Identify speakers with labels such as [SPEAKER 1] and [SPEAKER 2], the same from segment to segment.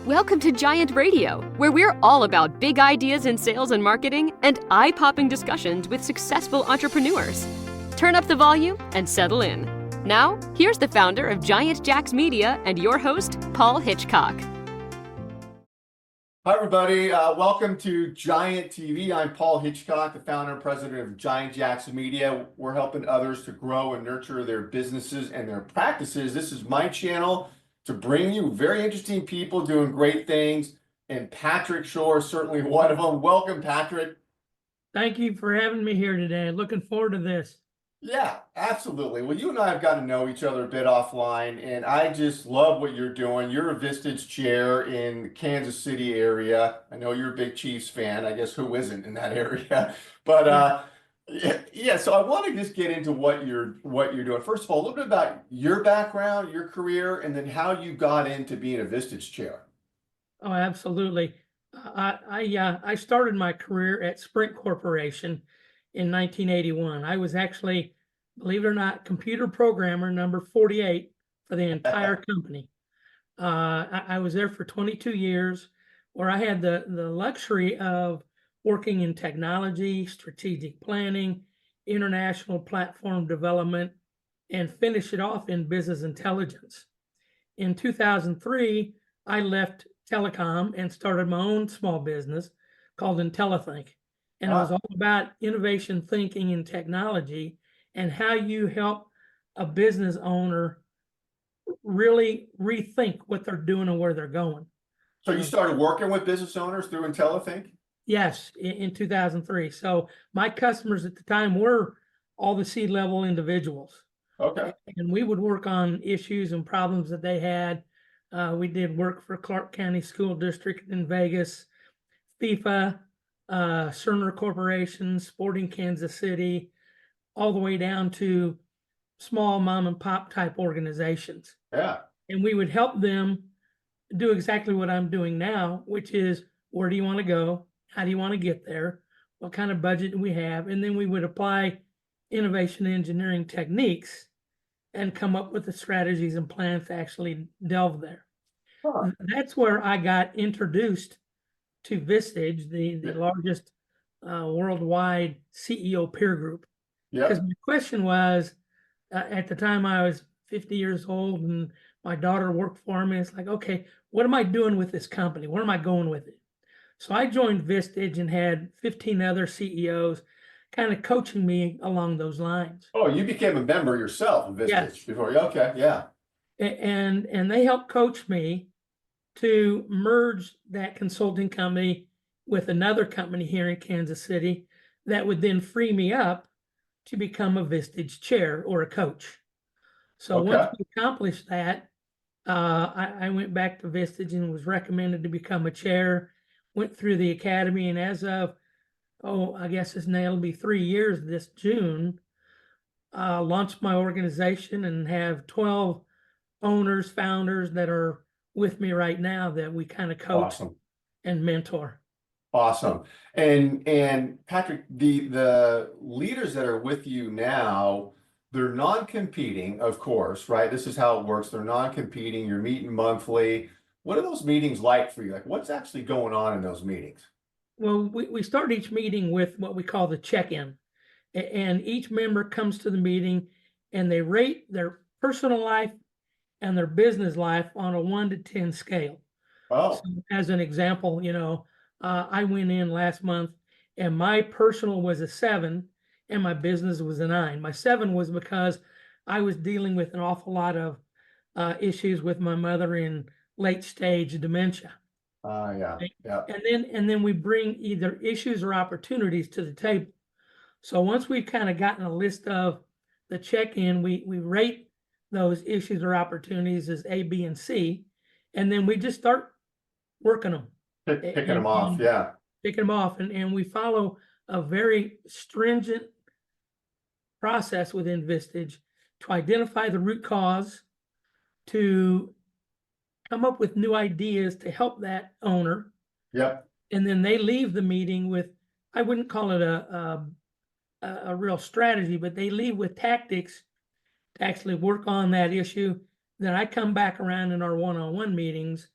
[SPEAKER 1] Welcome to Giant Radio, where we're all about big ideas in sales and marketing and eye-popping discussions with successful entrepreneurs. Turn up the volume and settle in. Now, here's the founder of Giant Jacks Media and your host, Paul Hitchcock.
[SPEAKER 2] Hi, everybody. Welcome to Giant TV. I'm Paul Hitchcock, the founder and president of Giant Jacks Media. We're helping others to grow and nurture their businesses and their practices. This is my channel to bring you very interesting people doing great things. And Patrick Shore is certainly one of them. Welcome, Patrick.
[SPEAKER 3] Thank you for having me here today. Looking forward to this.
[SPEAKER 2] Yeah, absolutely. Well, you and I have got to know each other a bit offline, and I just love what you're doing. You're a Vistage Chair in the Kansas City area. I know you're a big Chiefs fan. I guess who isn't in that area? But yeah, so I want to just get into what you're doing. First of all, a little bit about your background, your career, and then how you got into being a Vistage Chair.
[SPEAKER 3] Oh, absolutely. I started my career at Sprint Corporation in 1981. I was actually, believe it or not, computer programmer number 48 for the entire company. I was there for 22 years, where I had the luxury of working in technology, strategic planning, international platform development, and finish it off in business intelligence. In 2003, I left telecom and started my own small business called IntelliThink. And it was all about innovation thinking and technology and how you help a business owner really rethink what they're doing and where they're going.
[SPEAKER 2] So you started working with business owners through IntelliThink?
[SPEAKER 3] Yes, in 2003. So my customers at the time were all the C-level individuals.
[SPEAKER 2] Okay.
[SPEAKER 3] And we would work on issues and problems that they had. We did work for Clark County School District in Vegas, FIFA, Cerner Corporation, Sporting Kansas City, all the way down to small mom and pop type organizations.
[SPEAKER 2] Yeah.
[SPEAKER 3] And we would help them do exactly what I'm doing now, which is, where do you want to go? How do you want to get there? What kind of budget do we have? And then we would apply innovation engineering techniques and come up with the strategies and plans to actually delve there.
[SPEAKER 2] Huh.
[SPEAKER 3] That's where I got introduced to Vistage, the largest worldwide CEO peer group. Because my question was, at the time I was 50 years old and my daughter worked for me. It's like, okay, what am I doing with this company? Where am I going with it? So I joined Vistage and had 15 other CEOs kind of coaching me along those lines.
[SPEAKER 2] Oh, you became a member yourself of Vistage.
[SPEAKER 3] Yes.
[SPEAKER 2] Before. Okay, yeah.
[SPEAKER 3] And they helped coach me to merge that consulting company with another company here in Kansas City that would then free me up to become a Vistage Chair or a coach. So once we accomplished that, I went back to Vistage and was recommended to become a chair, went through the academy, and as of, I guess it's now it'll be 3 years this June, launched my organization and have 12 owners, founders that are with me right now that we kind of coach and mentor.
[SPEAKER 2] Awesome. And Patrick, the leaders that are with you now, they're non-competing, of course, right? This is how it works. They're non-competing. You're meeting monthly. What are those meetings like for you? Like, what's actually going on in those meetings?
[SPEAKER 3] Well, we start each meeting with what we call the check-in. And each member comes to the meeting and they rate their personal life and their business life on a 1 to 10 scale.
[SPEAKER 2] Oh.
[SPEAKER 3] So as an example, I went in last month and my personal was a 7 and my business was a 9. My 7 was because I was dealing with an awful lot of issues with my mother in late stage dementia.
[SPEAKER 2] Yeah.
[SPEAKER 3] And then we bring either issues or opportunities to the table. So once we've kind of gotten a list of the check-in, we rate those issues or opportunities as A, B, and C, and then we just start working them.
[SPEAKER 2] Picking them off, yeah.
[SPEAKER 3] Picking them off, and we follow a very stringent process within Vistage to identify the root cause, to come up with new ideas to help that owner.
[SPEAKER 2] Yep.
[SPEAKER 3] And then they leave the meeting with, I wouldn't call it a real strategy, but they leave with tactics to actually work on that issue. Then I come back around in our one-on-one meetings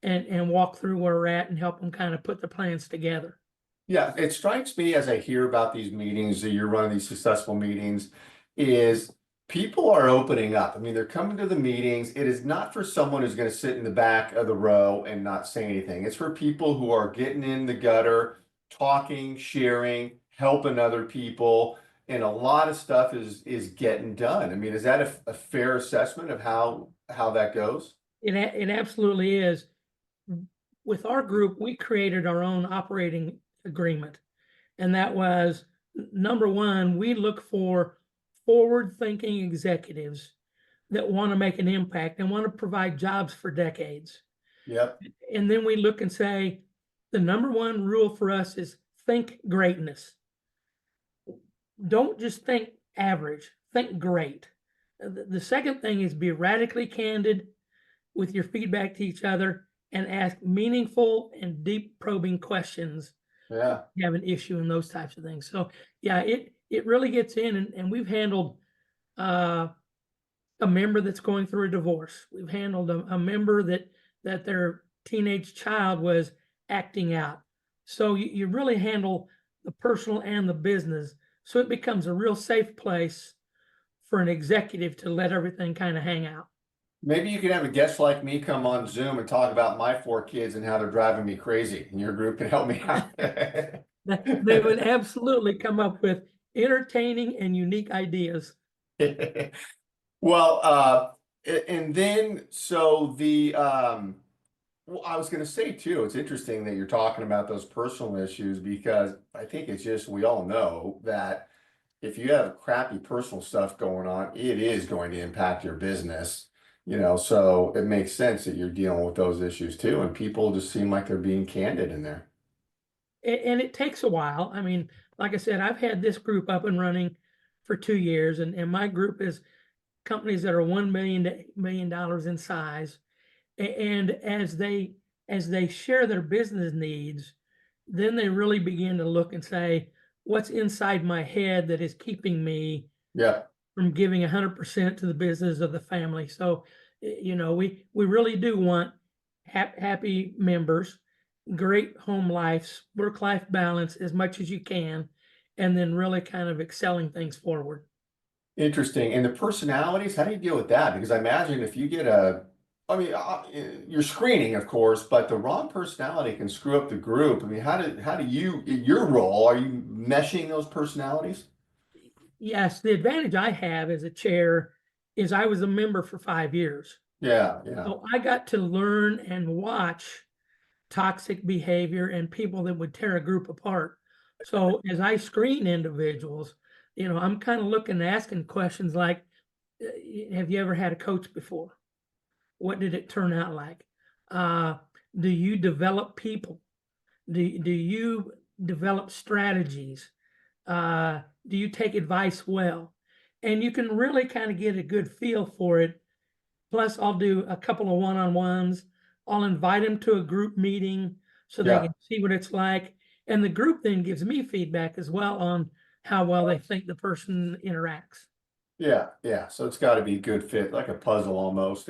[SPEAKER 3] and walk through where we're at and help them kind of put the plans together.
[SPEAKER 2] Yeah, it strikes me as I hear about these meetings that you're running, these successful meetings, is people are opening up. I mean, they're coming to the meetings. It is not for someone who's going to sit in the back of the row and not say anything. It's for people who are getting in the gutter, talking, sharing, helping other people, and a lot of stuff is getting done. I mean, is that a fair assessment of how that goes?
[SPEAKER 3] It absolutely is. With our group, we created our own operating agreement. And that was number one, we look for forward-thinking executives that want to make an impact and want to provide jobs for decades.
[SPEAKER 2] Yep.
[SPEAKER 3] And then we look and say, the number one rule for us is think greatness. Don't just think average, think great. The second thing is be radically candid with your feedback to each other and ask meaningful and deep probing questions.
[SPEAKER 2] Yeah.
[SPEAKER 3] You have an issue and those types of things. So yeah, it really gets in, and we've handled a member that's going through a divorce. We've handled a member that their teenage child was acting out. So you really handle the personal and the business. So it becomes a real safe place for an executive to let everything kind of hang out.
[SPEAKER 2] Maybe you could have a guest like me come on Zoom and talk about my 4 kids and how they're driving me crazy, and your group can help me out.
[SPEAKER 3] They would absolutely come up with entertaining and unique ideas.
[SPEAKER 2] Well, and then so well, I was going to say too, it's interesting that you're talking about those personal issues because I think it's just we all know that if you have crappy personal stuff going on, it is going to impact your business. So it makes sense that you're dealing with those issues too, and people just seem like they're being candid in there.
[SPEAKER 3] And it takes a while. I mean, like I said, I've had this group up and running for 2 years, and my group is companies that are $1 million to $8 million in size. And as they share their business needs, then they really begin to look and say, what's inside my head that is keeping me
[SPEAKER 2] Yeah.
[SPEAKER 3] from giving 100% to the business of the family. So, we really do want happy members, great home lives, work-life balance as much as you can, and then really kind of excelling things forward.
[SPEAKER 2] Interesting. And the personalities, how do you deal with that? Because I imagine if you get I mean, you're screening, of course, but the wrong personality can screw up the group. I mean, how do you, in your role, are you meshing those personalities?
[SPEAKER 3] Yes, the advantage I have as a chair is I was a member for 5 years.
[SPEAKER 2] Yeah, yeah.
[SPEAKER 3] So I got to learn and watch toxic behavior and people that would tear a group apart. So as I screen individuals, I'm kind of looking and asking questions like, have you ever had a coach before? What did it turn out like? Do you develop people? Do you develop strategies? Do you take advice well? And you can really kind of get a good feel for it. Plus, I'll do a couple of one-on-ones. I'll invite them to a group meeting so they
[SPEAKER 2] Yeah.
[SPEAKER 3] can see what it's like. And the group then gives me feedback as well on how well they think the person interacts.
[SPEAKER 2] Yeah, yeah. So it's got to be a good fit, like a puzzle almost.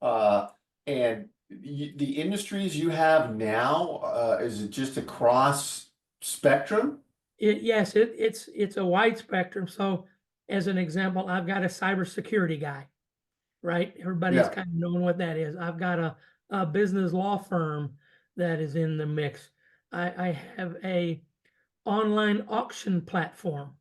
[SPEAKER 2] Uh, and the industries you have now, is it just across spectrum?
[SPEAKER 3] Yes, it's a wide spectrum. So as an example, I've got a cybersecurity guy, right? Everybody's
[SPEAKER 2] Yeah.
[SPEAKER 3] kind of knowing what that is. I've got a business law firm that is in the mix. I have a online auction platform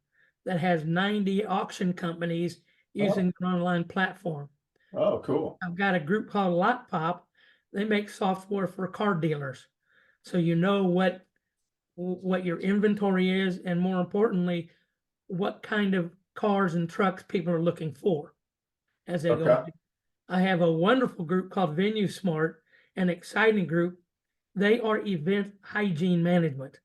[SPEAKER 3] that has 90 auction companies
[SPEAKER 2] Oh,
[SPEAKER 3] using an online platform.
[SPEAKER 2] oh, cool.
[SPEAKER 3] I've got a group called Lot Pop. They make software for car dealers. So you know what your inventory is, and more importantly, what kind of cars and trucks people are looking for as they go.
[SPEAKER 2] Okay.
[SPEAKER 3] I have a wonderful group called Venue Smart, an exciting group. They are event hygiene management.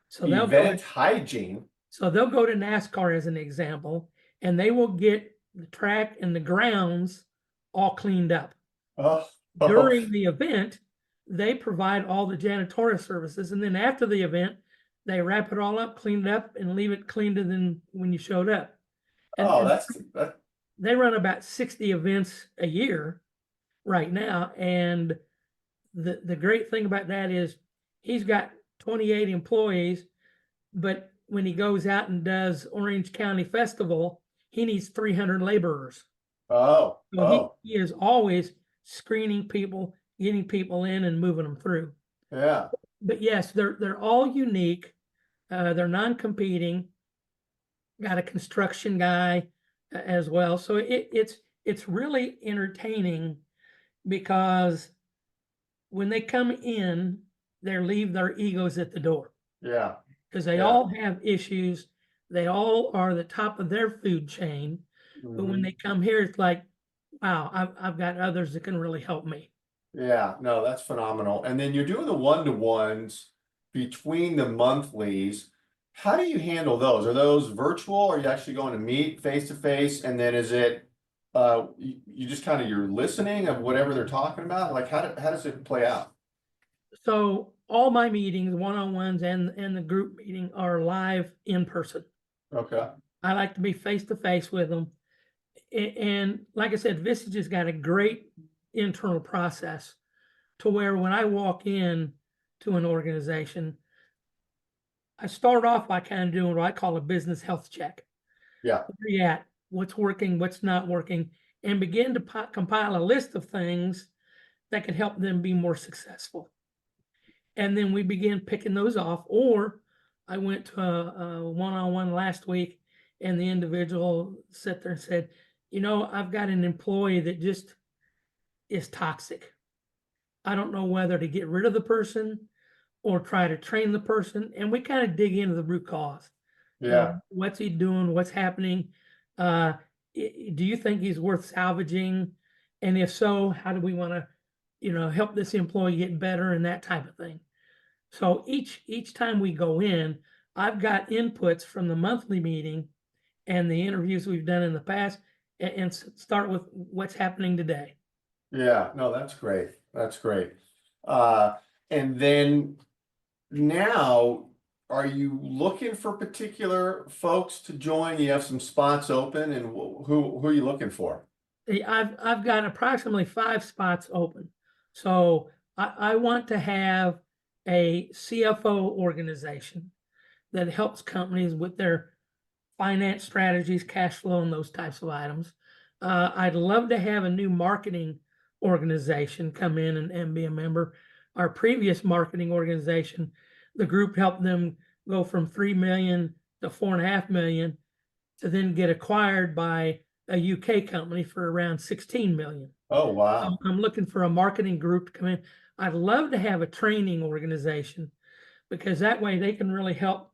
[SPEAKER 3] So
[SPEAKER 2] Event hygiene.
[SPEAKER 3] they'll go to NASCAR as an example, and they will get the track and the grounds all cleaned up.
[SPEAKER 2] Oh,
[SPEAKER 3] During the event, they provide all the janitorial services, and then after the event, they wrap it all up, clean it up, and leave it cleaner than when you showed up. And
[SPEAKER 2] that.
[SPEAKER 3] they run about 60 events a year right now, and the great thing about that is he's got 28 employees, but when he goes out and does Orange County Festival, he needs 300 laborers.
[SPEAKER 2] Oh,
[SPEAKER 3] So he is always screening people, getting people in and moving them through.
[SPEAKER 2] yeah.
[SPEAKER 3] But yes, they're all unique. They're non-competing. Got a construction guy as well. So it's really entertaining because when they come in, they leave their egos at the door
[SPEAKER 2] Yeah.
[SPEAKER 3] because they
[SPEAKER 2] Yeah.
[SPEAKER 3] all have issues. They all are the top of their food chain. But when
[SPEAKER 2] Mhm.
[SPEAKER 3] they come here, it's like, wow, I've got others that can really help me.
[SPEAKER 2] Yeah, no, that's phenomenal. And then you're doing the one-to-ones between the monthlies. How do you handle those? Are those virtual? Or are you actually going to meet face to face? And then is it you just kind of you're listening of whatever they're talking about? Like how does it play out?
[SPEAKER 3] So all my meetings, one-on-ones and the group meeting are live in person.
[SPEAKER 2] Okay.
[SPEAKER 3] I like to be face to face with them. And like I said, Vistage has got a great internal process to where when I walk in to an organization, I start off by kind of doing what I call a business health check.
[SPEAKER 2] Yeah.
[SPEAKER 3] Where you at? What's working? What's not working? And begin to compile a list of things that can help them be more successful. And then we begin picking those off. Or I went to a one-on-one last week, and the individual sat there and said, I've got an employee that just is toxic. I don't know whether to get rid of the person or try to train the person. And we kind of dig into the root cause.
[SPEAKER 2] Yeah.
[SPEAKER 3] What's he doing? What's happening? Do you think he's worth salvaging? And if so, how do we want to, help this employee get better and that type of thing? So each time we go in, I've got inputs from the monthly meeting and the interviews we've done in the past, and start with what's happening today.
[SPEAKER 2] Yeah. No, that's great. That's great. Uh, and then now, are you looking for particular folks to join? You have some spots open, and who are you looking for?
[SPEAKER 3] I've got approximately 5 spots open. So I want to have a CFO organization that helps companies with their finance strategies, cash flow, and those types of items. I'd love to have a new marketing organization come in and be a member. Our previous marketing organization, the group helped them go from 3 million to 4.5 million to then get acquired by a UK company for around 16 million.
[SPEAKER 2] Oh, wow.
[SPEAKER 3] So I'm looking for a marketing group to come in. I'd love to have a training organization because that way they can really help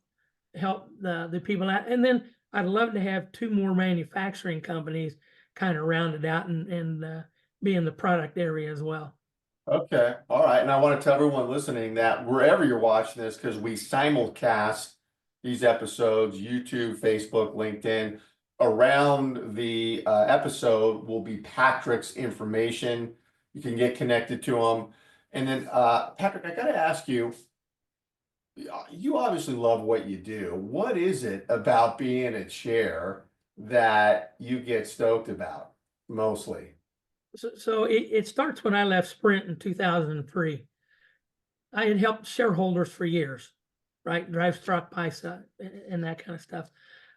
[SPEAKER 3] the people out. And then I'd love to have 2 more manufacturing companies kind of rounded out and be in the product area as well.
[SPEAKER 2] Okay. All right. And I want to tell everyone listening that wherever you're watching this, because we simulcast these episodes, YouTube, Facebook, LinkedIn, around the episode will be Patrick's information. You can get connected to him. And then, Patrick, I got to ask you, you obviously love what you do. What is it about being a chair that you get stoked about mostly?
[SPEAKER 3] So it starts when I left Sprint in 2003. I had helped shareholders for years, right? Drive truck price and that kind of stuff.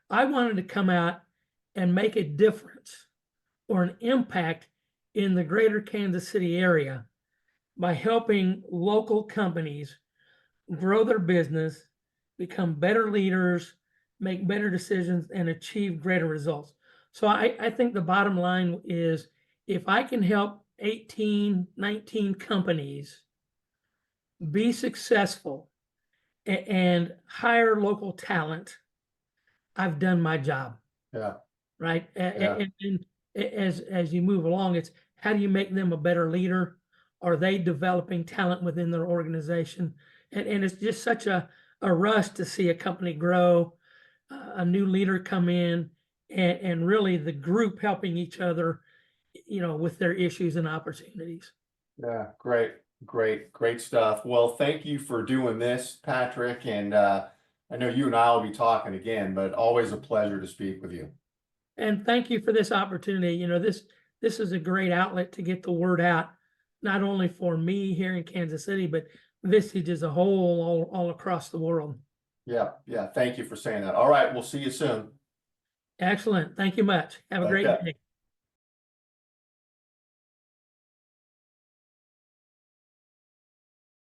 [SPEAKER 3] I wanted to come out and make a difference or an impact in the greater Kansas City area by helping local companies grow their business, become better leaders, make better decisions, and achieve greater results. So I think the bottom line is if I can help 18, 19 companies be successful and hire local talent, I've done my job.
[SPEAKER 2] Yeah.
[SPEAKER 3] Right.
[SPEAKER 2] Yeah.
[SPEAKER 3] And as you move along, it's how do you make them a better leader? Are they developing talent within their organization? And it's just such a rush to see a company grow, a new leader come in, and really the group helping each other, with their issues and opportunities.
[SPEAKER 2] Yeah, great stuff. Well, thank you for doing this, Patrick. And I know you and I will be talking again, but always a pleasure to speak with you.
[SPEAKER 3] And thank you for this opportunity. This is a great outlet to get the word out not only for me here in Kansas City, but Vistage as a whole, all across the world.
[SPEAKER 2] Yeah, yeah. Thank you for saying that. All right, we'll see you soon.
[SPEAKER 3] Excellent. Thank you much. Have a great
[SPEAKER 2] Okay.
[SPEAKER 3] day.